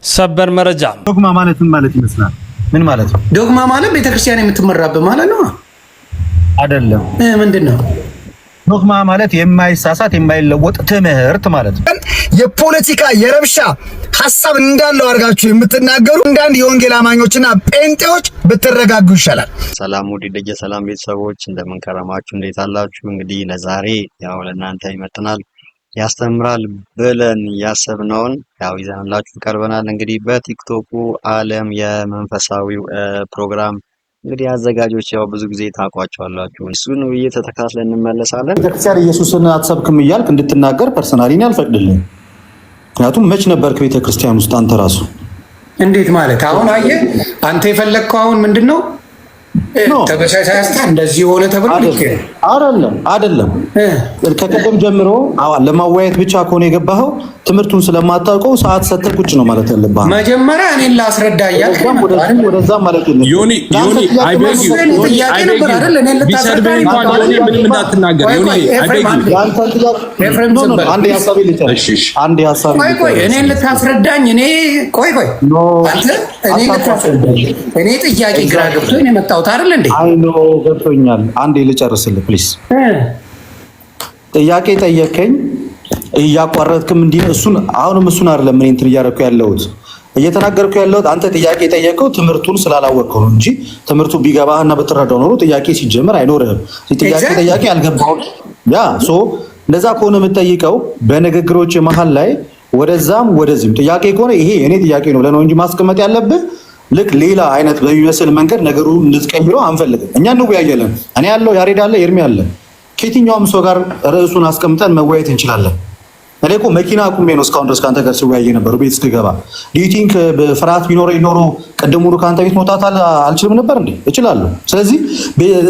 ሰበር መረጃ ዶግማ ማለት ምን ማለት ይመስላል? ምን ማለት ነው? ዶግማ ማለት ቤተክርስቲያን የምትመራበት ማለት ነው አይደለም? ምንድነው? ዶግማ ማለት የማይሳሳት የማይለወጥ ትምህርት ማለት ነው። የፖለቲካ የረብሻ ሐሳብ እንዳለው አድርጋችሁ የምትናገሩ እንዳንድ የወንጌል አማኞችና ጴንጤዎች ብትረጋጉ ይሻላል። ሰላም ወዲደየ ሰላም ቤተሰቦች እንደምን ከረማችሁ? እንዴት አላችሁ? እንግዲህ ለዛሬ ያው ለእናንተ ይመጥናል ያስተምራል ብለን ያሰብነውን ያው ይዘንላችሁ ቀርበናል። እንግዲህ በቲክቶኩ ዓለም የመንፈሳዊው ፕሮግራም እንግዲህ አዘጋጆች ያው ብዙ ጊዜ ታቋቸዋላችሁ። እሱን እየተተካክለን እንመለሳለን። ቤተክርስቲያን ኢየሱስን አትሰብክም እያልክ እንድትናገር ፐርሰናሊ እኔ አልፈቅድልህም። ምክንያቱም መች ነበርክ ቤተክርስቲያን ውስጥ አንተ ራሱ? እንዴት ማለት አሁን አየህ አንተ የፈለግከው አሁን ምንድነው? ተበሳሳስታ እንደዚህ ሆነ ተብሎ አይደለም። ከቀደም ጀምሮ ለማወያየት ብቻ ከሆነ የገባኸው ትምህርቱን ስለማታውቀው ሰዓት ሰተህ ቁጭ ነው ማለት ያለብህ። መጀመሪያ እኔን ላስረዳ እያልክ ወደዛ ማለት የለም። ዮኒ አይ ቤግ ዩ ቢሰርበኝ እንኳን ዮኒ ምንም እንዳትናገር ዮኒ አይ ቤግ ዩ አንዴ ሐሳብ ቆይ እኔን ልታስረዳኝ ቆይ አንተ እኔ ጥያቄ ግራ ገብቶኝ ነው የመጣሁት አይደል እንዴ? አይ ኖ ገብቶኛል። አንዴ ልጨርስልህ ፕሊዝ። ጥያቄ ጠየቀኝ እያቋረጥክም እንዲህ እሱን አይደለም እኔ እንትን እያደረኩ ያለሁት እየተናገርኩ ያለሁት አንተ ጥያቄ ጠየቀው ትምህርቱን ስላላወቅከው ነው እንጂ ትምህርቱ ቢገባህና ብትረዳው ኖሮ ጥያቄ ሲጀምር አይኖርህም። ጥያቄ አልገባው ያ ሶ እንደዛ ከሆነ የምትጠይቀው በንግግሮች መሃል ላይ ወደዛም ወደዚህም ጥያቄ ከሆነ ይሄ እኔ ጥያቄ ነው ብለህ ነው እንጂ ማስቀመጥ ያለብህ ልክ ሌላ አይነት በሚመስል መንገድ ነገሩን እንድትቀይረው አንፈልግም። እኛ እንወያያለን። እኔ ያለው ያሬድ አለ ኤርሚ አለ። ከየትኛውም ሰው ጋር ርዕሱን አስቀምጠን መወያየት እንችላለን። እኔ እኮ መኪና አቁሜ ነው እስካሁን ድረስ ካንተ ጋር ሲወያየ ነበር። ቤት ስትገባ ዲዩቲንክ በፍርሃት ቢኖር ቀደም ሙሉ ካንተ ቤት መውጣት አልችልም ነበር እንዴ? እችላለሁ። ስለዚህ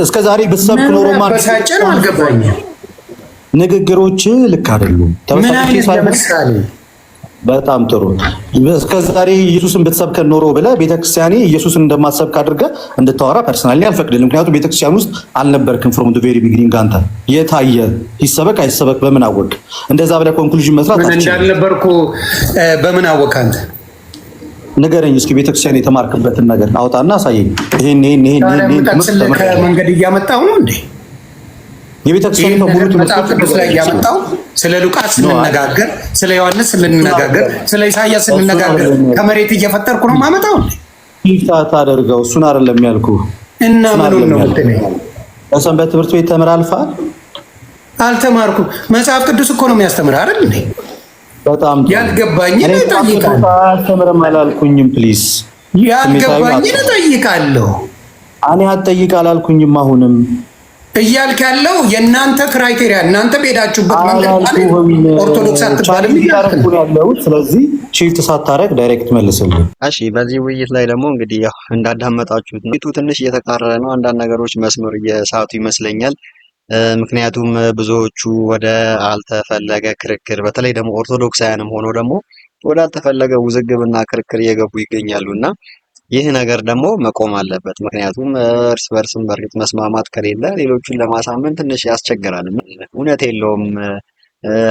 እስከዛሬ ብትሰብክ ኖሮ ማሳጨን አልገባኝም። ንግግሮች ልክ አይደሉም። በጣም ጥሩ። እስከዛሬ ኢየሱስን ብትሰብከን ኖሮ ብለህ ቤተክርስቲያኔ ኢየሱስን እንደማትሰብክ አድርገህ እንድታወራ ፐርሰናሊ አልፈቅድልም። ምክንያቱም ቤተክርስቲያን ውስጥ አልነበርክም። ፍሮም ዘ ቬሪ ቢጊኒንግ አንተ የታየ ይሰበክ አይሰበክ በምን አወቅ? እንደዛ ብለህ ኮንክሉዥን መስራት አትችልም። እንዳልነበርኩ በምን አወቅ አንተ? ንገረኝ እስኪ ቤተክርስቲያን የተማርክበትን ነገር አውጣና አሳየኝ። ይሄን መንገድ እያመጣው ነው እንዴ? የቤተክርስቲያን ሙሉ መጽሐፍ ቅዱስ ላይ ያመጣው ስለ ሉቃስ ስንነጋገር፣ ስለ ዮሐንስ ስንነጋገር፣ ስለ ኢሳያስ ስንነጋገር ከመሬት እየፈጠርኩ ነው ማመጣው እንዴ? ይፍታት አደርገው እሱን አይደለም ያልኩህ። እና ምን ነው በሰንበት ትምህርት ቤት ተምረህ አልፈሃል? አልተማርኩም። መጽሐፍ ቅዱስ እኮ ነው የሚያስተምር አይደል እንዴ? በጣም ያልገባኝን እጠይቃለሁ። አስተምርም አላልኩኝም። ፕሊዝ ያልገባኝን እጠይቃለሁ። እኔ አትጠይቅ አላልኩኝም። አሁንም እያልክ ያለው የእናንተ ክራይቴሪያ እናንተ በሄዳችሁበት መንገድ ኦርቶዶክስ አትባልም ያለው። ስለዚህ ሺፍት ሳታረግ ዳይሬክት መልስልኝ። እሺ፣ በዚህ ውይይት ላይ ደግሞ እንግዲህ ያው እንዳዳመጣችሁት ነው ትንሽ እየተቃረረ ነው። አንዳንድ ነገሮች መስመር እየሳቱ ይመስለኛል። ምክንያቱም ብዙዎቹ ወደ አልተፈለገ ክርክር በተለይ ደግሞ ኦርቶዶክሳውያንም ሆኖ ደግሞ ወደ አልተፈለገ ውዝግብና ክርክር እየገቡ ይገኛሉና ይህ ነገር ደግሞ መቆም አለበት። ምክንያቱም እርስ በርስም በርግጥ መስማማት ከሌለ ሌሎቹን ለማሳመን ትንሽ ያስቸግራል። እውነት የለውም፣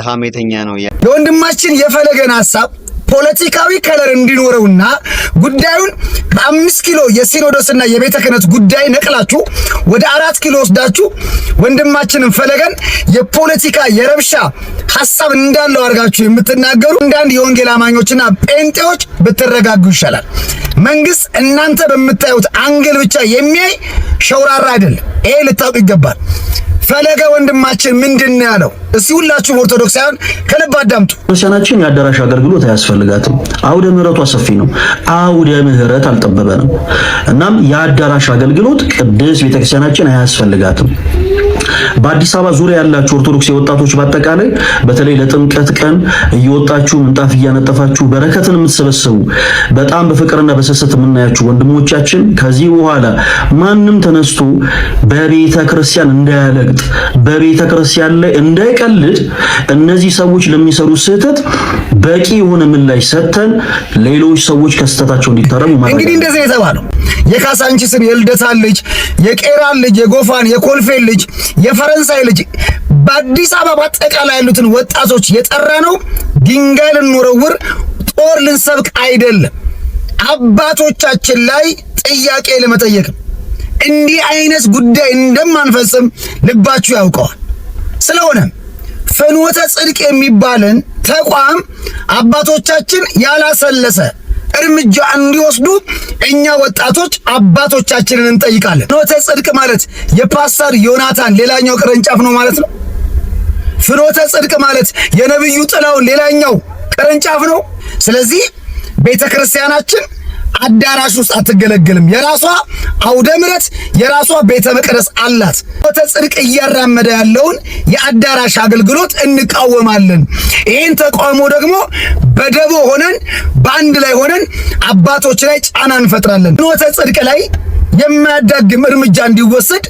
ሀሜተኛ ነው። የወንድማችን የፈለገን ሐሳብ ፖለቲካዊ ከለር እንዲኖረውና ጉዳዩን በ5 ኪሎ የሲኖዶስና የቤተ ክህነት ጉዳይ ነቅላችሁ ወደ 4 ኪሎ ወስዳችሁ ወንድማችንን ፈለገን የፖለቲካ የረብሻ ሐሳብ እንዳለው አድርጋችሁ የምትናገሩ እንዳንድ የወንጌል አማኞችና ጴንጤዎች ብትረጋጉ ይሻላል። መንግስት እናንተ በምታዩት አንግል ብቻ የሚያይ ሸውራራ አይደለም። ይሄ ልታውቁ ይገባል። ፈለገ ወንድማችን ምንድነው ያለው? እስቲ ሁላችሁም ኦርቶዶክሳውያን ከልብ አዳምጡ። ክርስቲያናችን የአዳራሽ አገልግሎት አያስፈልጋትም። አውደ ምህረቱ ሰፊ ነው። አውደ ምህረት አልጠበበንም። እናም የአዳራሽ አገልግሎት ቅድስት ቤተክርስቲያናችን አያስፈልጋትም። በአዲስ አበባ ዙሪያ ያላችሁ ኦርቶዶክስ ወጣቶች በአጠቃላይ በተለይ ለጥምቀት ቀን እየወጣችሁ ምንጣፍ እያነጠፋችሁ በረከትን የምትሰበሰቡ በጣም በፍቅርና በስስት የምናያችሁ ወንድሞቻችን ከዚህ በኋላ ማንም ተነስቶ በቤተ ክርስቲያን እንዳያለግጥ፣ በቤተ ክርስቲያን ላይ እንዳይቀልድ እነዚህ ሰዎች ለሚሰሩ ስህተት በቂ የሆነ ምላሽ ሰጥተን ሌሎች ሰዎች ከስተታቸው እንዲታረሙ ማለት ነው። እንግዲህ እንደዚህ የተባለው የካሳንቺስን የልደታን ልጅ፣ የቄራን ልጅ፣ የጎፋን የኮልፌን ልጅ፣ የፈረንሳይ ልጅ በአዲስ አበባ አጠቃላይ ያሉትን ወጣቶች የጠራ ነው። ድንጋይ ልንወረውር ጦር ልንሰብክ አይደለም፣ አባቶቻችን ላይ ጥያቄ ለመጠየቅ እንዲህ አይነት ጉዳይ እንደማንፈጽም ልባችሁ ያውቀዋል። ስለሆነም ፍኖተ ጽድቅ የሚባልን ተቋም አባቶቻችን ያላሰለሰ እርምጃ እንዲወስዱ እኛ ወጣቶች አባቶቻችንን እንጠይቃለን። ፍኖተ ጽድቅ ማለት የፓስተር ዮናታን ሌላኛው ቅርንጫፍ ነው ማለት ነው። ፍኖተ ጽድቅ ማለት የነብዩ ጥላውን ሌላኛው ቅርንጫፍ ነው። ስለዚህ ቤተክርስቲያናችን አዳራሽ ውስጥ አትገለገልም። የራሷ አውደ ምሕረት የራሷ ቤተ መቅደስ አላት። ፍኖተ ጽድቅ እያራመደ ያለውን የአዳራሽ አገልግሎት እንቃወማለን። ይህን ተቃውሞ ደግሞ በደቦ ሆነን በአንድ ላይ ሆነን አባቶች ላይ ጫና እንፈጥራለን። ፍኖተ ጽድቅ ላይ የማያዳግም እርምጃ እንዲወሰድ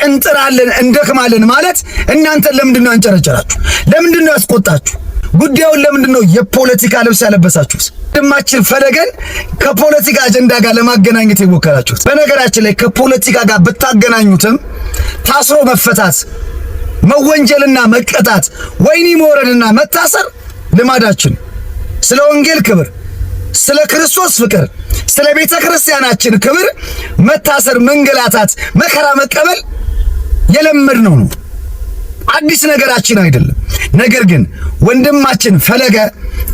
እንጥራለን፣ እንደክማለን ማለት እናንተ ለምንድን ነው አንጨረጨራችሁ? ለምንድን ነው ያስቆጣችሁ? ጉዳዩን ለምንድን ነው የፖለቲካ ልብስ ያለበሳችሁት? ወንድማችን ፈለገን ከፖለቲካ አጀንዳ ጋር ለማገናኘት የሞከራችሁት። በነገራችን ላይ ከፖለቲካ ጋር ብታገናኙትም ታስሮ መፈታት፣ መወንጀልና መቀጣት፣ ወህኒ መውረድና መታሰር ልማዳችን። ስለ ወንጌል ክብር፣ ስለ ክርስቶስ ፍቅር፣ ስለ ቤተ ክርስቲያናችን ክብር መታሰር፣ መንገላታት፣ መከራ መቀበል የለመድነው ነው። አዲስ ነገራችን አይደለም። ነገር ግን ወንድማችን ፈለገ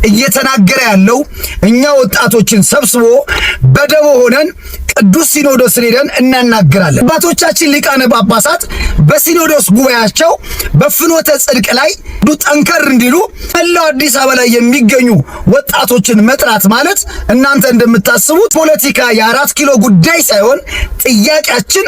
እየተናገረ ያለው እኛ ወጣቶችን ሰብስቦ በደቦ ሆነን ቅዱስ ሲኖዶስ ሄደን እናናገራለን። አባቶቻችን ሊቃነ ጳጳሳት በሲኖዶስ ጉባኤያቸው በፍኖተ ጽድቅ ላይ ጠንከር እንዲሉ መላው አዲስ አበባ ላይ የሚገኙ ወጣቶችን መጥራት ማለት እናንተ እንደምታስቡት ፖለቲካ የ4 ኪሎ ጉዳይ ሳይሆን ጥያቄያችን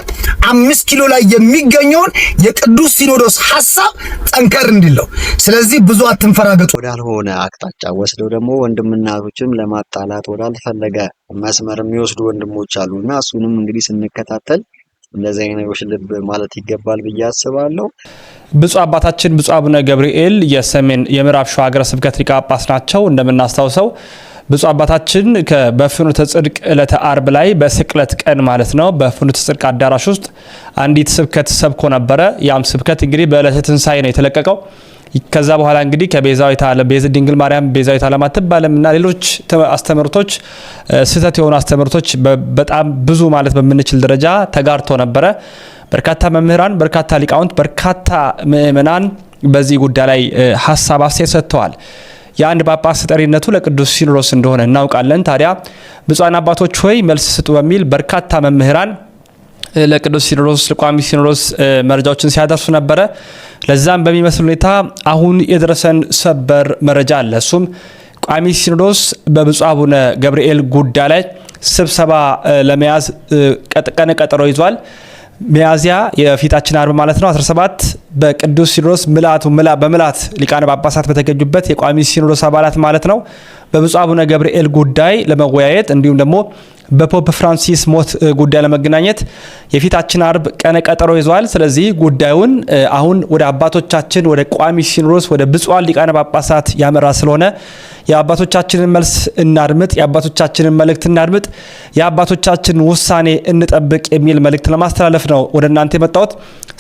5 ኪሎ ላይ የሚገኘውን የቅዱስ ሲኖዶስ ሐሳብ ጠንከር እንዲለው። ስለዚህ ብዙ አትንፈራገጡ። ወዳልሆነ አቅጣጫ ወስደው ደግሞ ወንድምናቶችም ለማጣላት ወዳልፈለገ መስመር የሚወስዱ ወንድሞች አሉና እሱንም እንግዲህ ስንከታተል እንደዚህ አይነቶች ልብ ማለት ይገባል ብዬ አስባለሁ። ብፁዕ አባታችን ብፁዕ አቡነ ገብርኤል የምዕራብ ሸዋ ሀገረ ስብከት ሊቀ ጳጳስ ናቸው። እንደምናስታውሰው ብፁዕ አባታችን በፍኖተ ጽድቅ ዕለተ አርብ ላይ በስቅለት ቀን ማለት ነው በፍኖተ ጽድቅ አዳራሽ ውስጥ አንዲት ስብከት ሰብኮ ነበረ። ያም ስብከት እንግዲህ በዕለተ ትንሣኤ ነው የተለቀቀው። ከዛ በኋላ እንግዲህ ከቤዛዊት ዓለም ድንግል ማርያም ቤዛዊት ዓለም አትባልምና ሌሎች አስተምህሮቶች ስህተት የሆኑ አስተምህሮቶች በጣም ብዙ ማለት በምንችል ደረጃ ተጋርቶ ነበረ። በርካታ መምህራን፣ በርካታ ሊቃውንት፣ በርካታ ምእመናን በዚህ ጉዳይ ላይ ሀሳብ አስተያየት ሰጥተዋል። የአንድ ጳጳስ ተጠሪነቱ ለቅዱስ ሲኖዶስ እንደሆነ እናውቃለን። ታዲያ ብፁዓን አባቶች ሆይ መልስ ስጡ በሚል በርካታ መምህራን ለቅዱስ ሲኖዶስ ለቋሚ ሲኖዶስ መረጃዎችን ሲያደርሱ ነበረ። ለዛም በሚመስል ሁኔታ አሁን የደረሰን ሰበር መረጃ አለ። እሱም ቋሚ ሲኖዶስ በብፁዕ አቡነ ገብርኤል ጉዳይ ላይ ስብሰባ ለመያዝ ቀነ ቀጠሮ ይዟል። ሚያዝያ የፊታችን አርብ ማለት ነው 17 በቅዱስ ሲኖዶስ በምልአት ሊቃነ ጳጳሳት በተገኙበት የቋሚ ሲኖዶስ አባላት ማለት ነው በብፁዕ አቡነ ገብርኤል ጉዳይ ለመወያየት እንዲሁም ደግሞ በፖፕ ፍራንሲስ ሞት ጉዳይ ለመገናኘት የፊታችን አርብ ቀነ ቀጠሮ ይዟል። ስለዚህ ጉዳዩን አሁን ወደ አባቶቻችን ወደ ቋሚ ሲኖዶስ ወደ ብፁዓን ሊቃነ ጳጳሳት ያመራ ስለሆነ የአባቶቻችንን መልስ እናድምጥ፣ የአባቶቻችንን መልእክት እናድምጥ፣ የአባቶቻችንን ውሳኔ እንጠብቅ የሚል መልእክት ለማስተላለፍ ነው ወደ እናንተ የመጣሁት።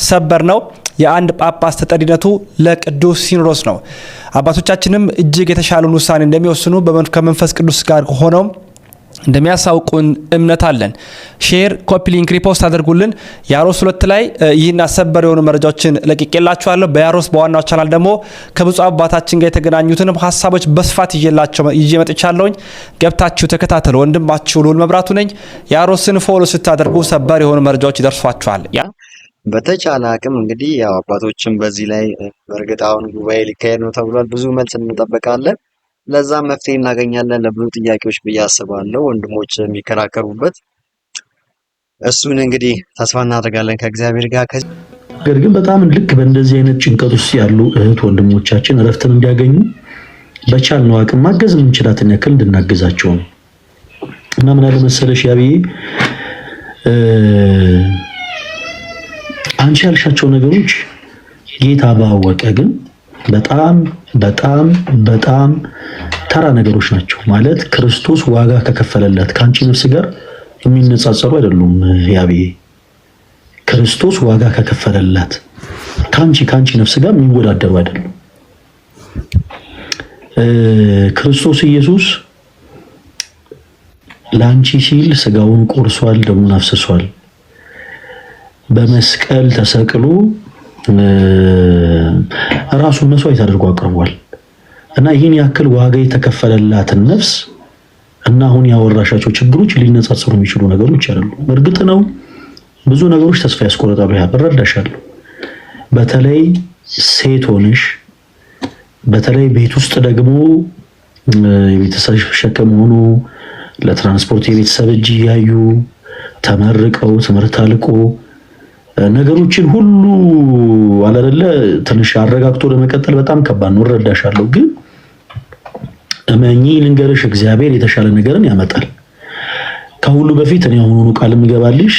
ሰበር ነው። የአንድ ጳጳስ ተጠሪነቱ ለቅዱስ ሲኖዶስ ነው። አባቶቻችንም እጅግ የተሻለውን ውሳኔ እንደሚወስኑ ከመንፈስ ቅዱስ ጋር ሆነው እንደሚያሳውቁን እምነት አለን። ሼር፣ ኮፒ ሊንክ፣ ሪፖስት አድርጉልን። ያሮስ 2 ላይ ይህን አሰበር የሆኑ መረጃዎችን ለቅቄላችኋለሁ። በያሮስ በዋናው ቻናል ደግሞ ከብፁዕ አባታችን ጋር የተገናኙትንም ሀሳቦች በስፋት ይዤ መጥቻለሁኝ። ገብታችሁ ተከታተሉ። ወንድማችሁ ልዑል መብራቱ ነኝ። ያሮስን ፎሎ ስታደርጉ ሰበር የሆኑ መረጃዎች ይደርሷችኋል። በተቻለ አቅም እንግዲህ ያው አባቶችን በዚህ ላይ በእርግጥ አሁን ጉባኤ ሊካሄድ ነው ተብሏል። ብዙ መልስ እንጠብቃለን። ለዛም መፍትሄ እናገኛለን ለብዙ ጥያቄዎች ብዬ አስባለሁ። ወንድሞች የሚከራከሩበት እሱን እንግዲህ ተስፋ እናደርጋለን ከእግዚአብሔር ጋር። ነገር ግን በጣም ልክ በእንደዚህ አይነት ጭንቀት ውስጥ ያሉ እህት ወንድሞቻችን እረፍትን እንዲያገኙ በቻልነው አቅም ማገዝ የምንችላትን ያክል እንድናግዛቸው ነው እና ምን አለ መሰለሽ ያብዬ አንቺ ያልሻቸው ነገሮች ጌታ ባወቀ ግን በጣም በጣም በጣም ተራ ነገሮች ናቸው። ማለት ክርስቶስ ዋጋ ከከፈለለት ካንቺ ነፍስ ጋር የሚነጻጸሩ አይደሉም። ያብዬ ክርስቶስ ዋጋ ከከፈለለት ካንቺ ነፍስ ጋር የሚወዳደሩ አይደሉም። ክርስቶስ ኢየሱስ ላንቺ ሲል ስጋውን ቆርሷል፣ ደሙን አፍስሷል። በመስቀል ተሰቅሎ ራሱን መስዋዕት አድርጎ አቅርቧል እና ይህን ያክል ዋጋ የተከፈለላትን ነፍስ እና አሁን ያወራሻቸው ችግሮች ሊነጻጸሩ የሚችሉ ነገሮች አይደሉም። እርግጥ ነው ብዙ ነገሮች ተስፋ ያስቆርጣሉ። እረዳሻለሁ። በተለይ ሴት ሆነሽ በተለይ ቤት ውስጥ ደግሞ የቤተሰብ ሸክም ሆኖ ለትራንስፖርት የቤተሰብ እጅ ያዩ ተመርቀው ትምህርት አልቆ ነገሮችን ሁሉ አለለ ትንሽ አረጋግቶ ለመቀጠል በጣም ከባድ ነው። እረዳሻለሁ። ግን እመኚ ልንገርሽ፣ እግዚአብሔር የተሻለ ነገርን ያመጣል። ከሁሉ በፊት እኔ አሁኑኑ ቃል የምገባልሽ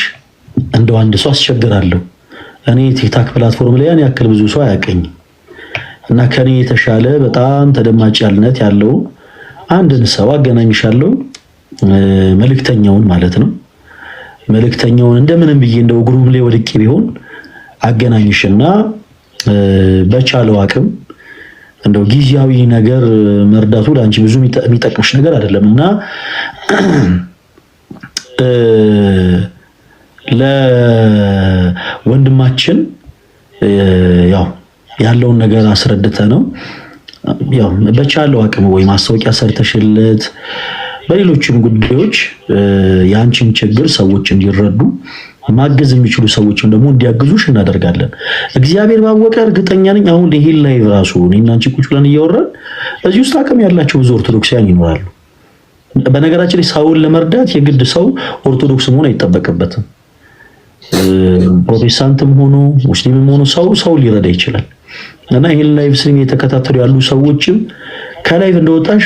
እንደው አንድ ሰው አስቸግራለሁ። እኔ ቲክታክ ፕላትፎርም ላይ ያን ያክል ብዙ ሰው አያውቀኝም እና ከኔ የተሻለ በጣም ተደማጭነት ያለው አንድን ሰው አገናኝሻለሁ። መልእክተኛውን ማለት ነው። መልእክተኛውን እንደምንም ብዬ እንደው ግሩም ላይ ወድቄ ቢሆን አገናኝሽና በቻለው አቅም እንደው ጊዜያዊ ነገር መርዳቱ ለአንቺ ብዙ የሚጠቅምሽ ነገር አይደለምና ለወንድማችን ያው ያለውን ነገር አስረድተ ነው ያው በቻለው አቅም ወይ ማስታወቂያ ሰርተሽለት በሌሎችም ጉዳዮች ያንቺን ችግር ሰዎች እንዲረዱ ማገዝ የሚችሉ ሰዎችን ደግሞ እንዲያግዙሽ እናደርጋለን። እግዚአብሔር ባወቀ እርግጠኛ ነኝ አሁን ይሄን ላይ ራሱ እኔና አንቺ ቁጭ ብለን እያወራን እዚህ ውስጥ አቅም ያላቸው ብዙ ኦርቶዶክሳውያን ይኖራሉ። በነገራችን ላይ ሰውን ለመርዳት የግድ ሰው ኦርቶዶክስ መሆን አይጠበቅበትም። ፕሮቴስታንትም ሆኖ ሙስሊምም ሆኖ ሰው ሊረዳ ይችላል። እና ይሄን ላይቭ ስትሪም የተከታተሉ ያሉ ሰዎችም ከላይቭ እንደወጣሽ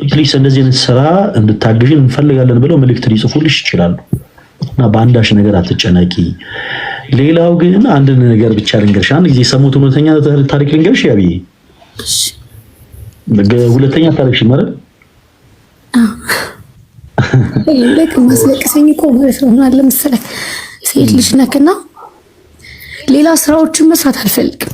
ፕሊስ እንደዚህ አይነት ስራ እንድታግዥን እንፈልጋለን ብለው መልእክት ሊጽፉልሽ ይችላሉ። እና በአንዳሽ ነገር አትጨነቂ። ሌላው ግን አንድ ነገር ብቻ ልንገርሽ። አንድ ጊዜ ሰሙት እውነተኛ ታሪክ ልንገርሽ። ያብዬ ሁለተኛ ታሪክሽ ማለት ለክ ማስለቀሰኝ እኮ ማለት ነው አለ መሰለህ። ሴት ልጅ ነክና ሌላ ስራዎችን መስራት አልፈልግም።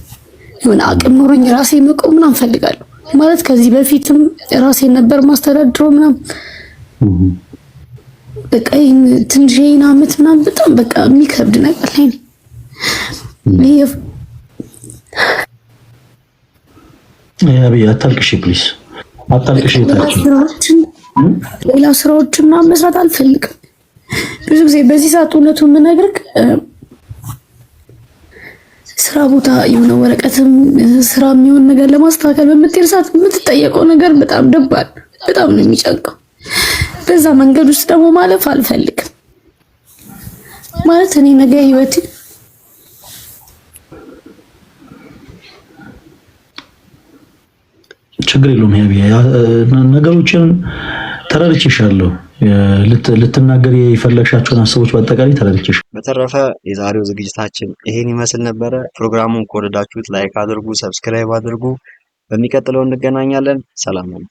የሆነ አቅም ኖሮኝ ራሴ መቆም ምናምን ፈልጋለሁ ማለት ከዚህ በፊትም ራሴን ነበር ማስተዳድረው ምናምን በቃ ትንሽ አመት ምናምን በጣም በቃ የሚከብድ ነገር ላይ ነው። ያብዬ አታልቅሽ ፕሊስ፣ አታልቅሽ። ሌላ ስራዎችን ምናምን መስራት አልፈልግም። ብዙ ጊዜ በዚህ ሰዓት እውነቱን የምነግርህ ስራ ቦታ የሆነ ወረቀትም ስራ የሚሆን ነገር ለማስተካከል በምትሄድ ሰዓት የምትጠየቀው ነገር በጣም ደባል፣ በጣም ነው የሚጨንቀው። በዛ መንገድ ውስጥ ደግሞ ማለፍ አልፈልግም። ማለት እኔ ነገ ህይወቴ ችግር የለውም። ነገሮችን ተረድቼሻለሁ። ልትናገር የፈለግሻቸውን ሀሳቦች በአጠቃላይ ተረድቼሽ። በተረፈ የዛሬው ዝግጅታችን ይሄን ይመስል ነበረ። ፕሮግራሙን ከወደዳችሁት ላይክ አድርጉ፣ ሰብስክራይብ አድርጉ። በሚቀጥለው እንገናኛለን። ሰላም ነው።